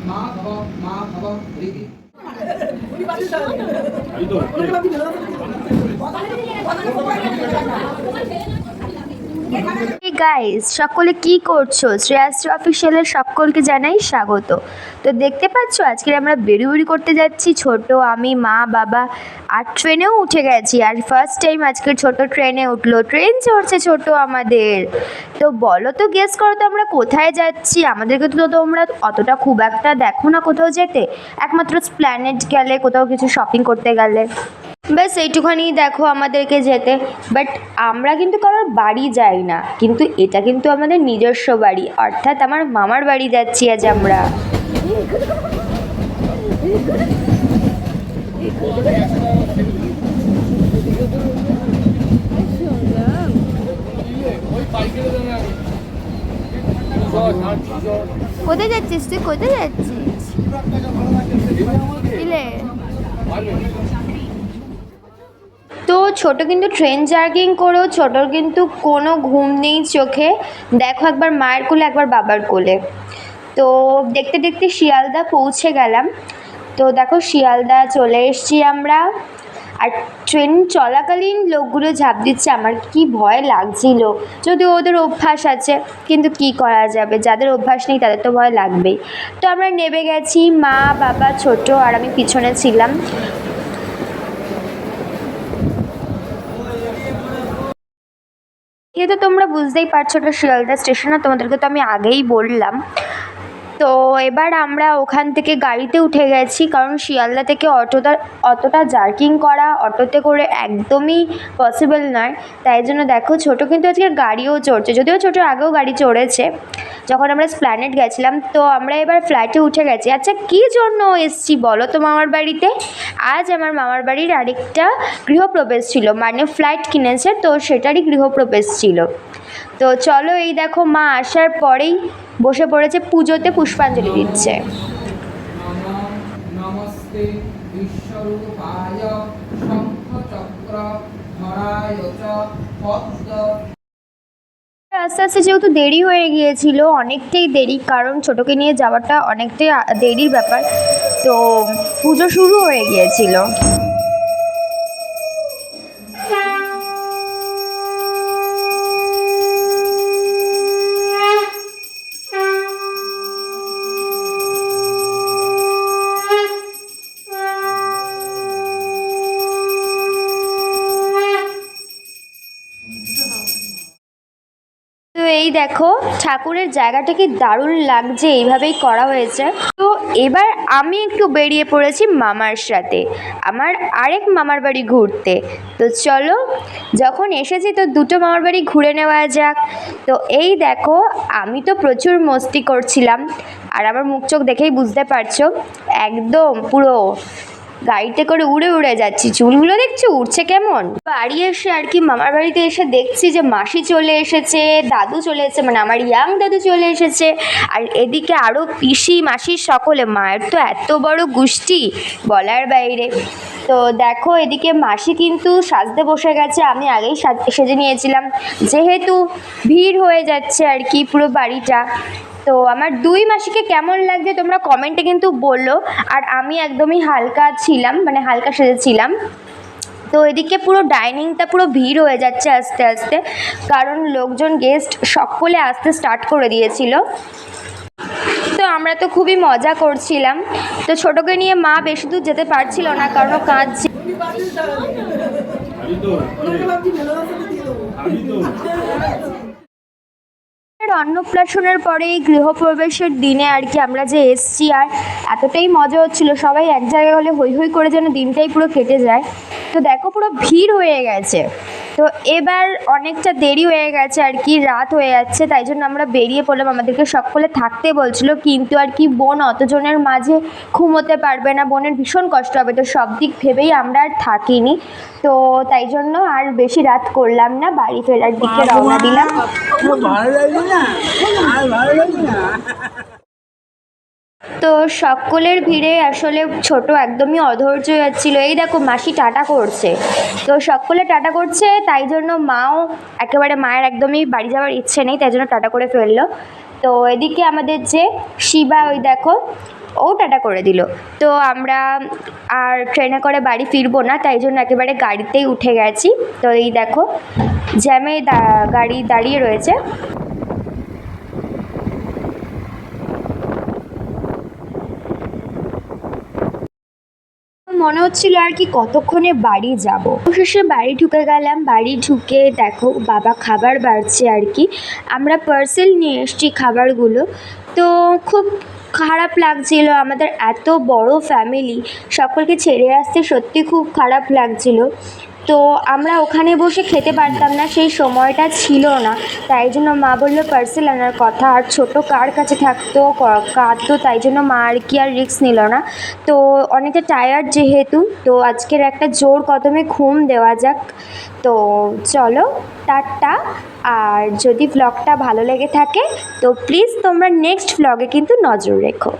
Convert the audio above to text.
মা বাবা রেগে গাইস, সকলে কি করছো? শ্রেয়াশ্রী অফিসিয়ালের সকলকে জানাই স্বাগত। তো দেখতে পাচ্ছ আজকে আমরা বেরিবেরি করতে যাচ্ছি, ছোট, আমি, মা, বাবা, আর ট্রেনেও উঠে গেছি। আর ফার্স্ট টাইম আজকে ছোট ট্রেনে উঠলো, ট্রেন চড়ছে ছোট আমাদের। তো বলো তো, গেস করো তো আমরা কোথায় যাচ্ছি? আমাদেরকে তো তোমরা অতটা খুব একটা দেখো না কোথাও যেতে, একমাত্র স্প্ল্যানেড গেলে, কোথাও কিছু শপিং করতে গেলে, ব্যাস এইটুখানি দেখো আমাদেরকে যেতে। বাট আমরা কিন্তু কারোর বাড়ি যাই না, কিন্তু এটা কিন্তু আমাদের নিজস্ব বাড়ি, অর্থাৎ আমার মামার বাড়ি যাচ্ছি আজ আমরা। কোথায় যাচ্ছিস তুই? কোথায় যাচ্ছিস? তো ছোট কিন্তু ট্রেন জার্কিং করেও ছোটর কিন্তু কোনো ঘুম নেই চোখে। দেখো, একবার মায়ের কোলে একবার বাবার কোলে। তো দেখতে দেখতে শিয়ালদা পৌঁছে গেলাম। তো দেখো শিয়ালদা চলে এসেছি আমরা। আর ট্রেন চলাকালীন লোকগুলো ঝাঁপ দিচ্ছে, আমার কি ভয় লাগছিল, যদিও ওদের অভ্যাস আছে, কিন্তু কি করা যাবে, যাদের অভ্যাস নেই তাদের তো ভয় লাগবেই। তো আমরা নেমে গেছি, মা, বাবা, ছোট আর আমি পিছনে ছিলাম। এ তো তোমরা বুঝতেই পারছো এটা শিয়ালদা স্টেশন, আর তোমাদেরকে তো আমি আগেই বললাম। তো এবার আমরা ওখান থেকে গাড়িতে উঠে গেছি, কারণ শিয়ালদা থেকে অতটা জার্কিং করা অটোতে করে একদমই পসিবল নয়। তাই জন্য দেখো ছোট কিন্তু আজকে গাড়িও চড়ছে, যদিও ছোটোর আগেও গাড়ি চড়েছে যখন আমরা স্প্ল্যানেড গেছিলাম। তো আমরা এবার ফ্লাইটে উঠে গেছি। আচ্ছা, কী জন্য এসছি বলো তো মামার বাড়িতে? আজ আমার মামার বাড়ির আরেকটা গৃহপ্রবেশ ছিল, মানে ফ্লাইট কিনেছে তো সেটারই গৃহপ্রবেশ ছিল। তো চলো, এই দেখো মা আসার পরেই বসে পড়েছে পুজোতে, পুষ্পাঞ্জলি দিচ্ছে। নমস্তে বিশ্বরূপায় শঙ্খচক্র ধরায় চ পদ্ম। আস্তে আস্তে যেহেতু দেরি হয়ে গিয়েছিল, অনেকটাই দেরি, কারণ ছোটোকে নিয়ে যাওয়াটা অনেকটাই দেরির ব্যাপার, তো পুজো শুরু হয়ে গিয়েছিল। তো এই দেখো ঠাকুরের জায়গাটা কি দারুণ লাগছে, এইভাবেই করা হয়েছে। তো এবার আমি একটু বেরিয়ে পড়েছি মামার সাথে, আমার আরেক মামার বাড়ি ঘুরতে। তো চলো, যখন এসেছি তো দুটো মামার বাড়ি ঘুরে নেওয়া যাক। তো এই দেখো, আমি তো প্রচুর মস্তি করছিলাম, আর আমার মুখ চোখ দেখেই বুঝতে পারছো, একদম পুরো গাড়িতে করে উড়ে উড়ে যাচ্ছি। চুলগুলো দেখছো উড়ছে কেমন। বাড়ি এসে আর কি, মামার বাড়িতে এসে দেখছি যে মাসি চলে এসেছে, দাদু চলে এসেছে, মানে আমার ইয়াং দাদু চলে এসেছে, আর এদিকে আরও পিসি মাসির সকলে। মায়ের তো এত বড় গোষ্ঠী বলার বাইরে। তো দেখো এদিকে মাসি কিন্তু সাজতে বসে গেছে, আমি আগেই সেজে নিয়েছিলাম, যেহেতু ভিড় হয়ে যাচ্ছে আর কি পুরো বাড়িটা। তো আমার দুই মাসিকে কেমন লাগছে তোমরা কমেন্টে কিন্তু বললো। আর আমি একদমই হালকা ছিলাম, মানে হালকা সেজেছিলাম। তো এদিকে পুরো ডাইনিংটা পুরো ভিড় হয়ে যাচ্ছে আস্তে আস্তে, কারণ লোকজন গেস্ট সকলে আসতে স্টার্ট করে দিয়েছিল। তো আমরা তো খুবই মজা করছিলাম। তো ছোটোকে নিয়ে মা বেশি দূর যেতে পারছিল না, কারণ ও কাঁদছে। অন্নপ্রাশনের পরে এই গৃহপ্রবেশের দিনে আর কি আমরা যে এসছি, আর এতটাই মজা হচ্ছিল, সবাই এক জায়গায় হলে হই হই করে যেন দিনটাই পুরো কেটে যায়। তো দেখো পুরো ভিড় হয়ে গেছে। তো এবার অনেকটা দেরি হয়ে গেছে আর কি, রাত হয়ে যাচ্ছে, তাই জন্য আমরা বেরিয়ে পড়লাম। আমাদেরকে সকলে থাকতে বলছিল, কিন্তু আর কি বোন অতজনের মাঝে ঘুমোতে পারবে না, বোনের ভীষণ কষ্ট হবে, তো সব দিক ভেবেই আমরা আর থাকিনি। তো তাই জন্য আর বেশি রাত করলাম না, বাড়ি ফেরার দিকে রওনা দিলাম। তো সকলের ভিড়ে আসলে ছোট একদমই অধৈর্য যাচ্ছিল। এই দেখো মাসি টাটা করছে, তো সকলে টাটা করছে, তাই জন্য মাও একেবারে, মায়ের একদমই বাড়ি যাওয়ার ইচ্ছে নেই, তাই জন্য টাটা করে ফেললো। তো এদিকে আমাদের যে শিবা ওই দেখো ও টাটা করে দিল। তো আমরা আর ট্রেনে করে বাড়ি ফিরবো না, তাই জন্য একেবারে গাড়িতেই উঠে গেছি। তো এই দেখো জ্যামে গাড়ি দাঁড়িয়ে রয়েছে। মনে হচ্ছিল আর কি কতক্ষণে বাড়ি যাব। অবশেষে বাড়ি ঢুকে গেলাম। বাড়ি ঢুকে দেখো বাবা খাবার বাড়ছে আর কি। আমরা পার্সেল নিয়ে এসেছি খাবারগুলো। তো খুব খারাপ লাগছিল, আমাদের এত বড় ফ্যামিলি, সকলকে ছেড়ে আসতে সত্যি খুব খারাপ লাগছিল। তো আমরা ওখানে বসে খেতে পারতাম না, সেই সময়টা ছিল না, তাই জন্য মা বললো পার্সেল আনার কথা। আর ছোটো কার কাছে থাকতো কাঁদতো, তাই জন্য মা আর কি আর রিস্ক নিল না। তো অনেকটা টায়ার্ড যেহেতু, তো আজকের একটা জোর কদমে ঘুম দেওয়া যাক। তো চলো টাটা। আর যদি ব্লগটা ভালো লেগে থাকে তো প্লিজ তোমরা নেক্সট ব্লগে কিন্তু নজর রেখো।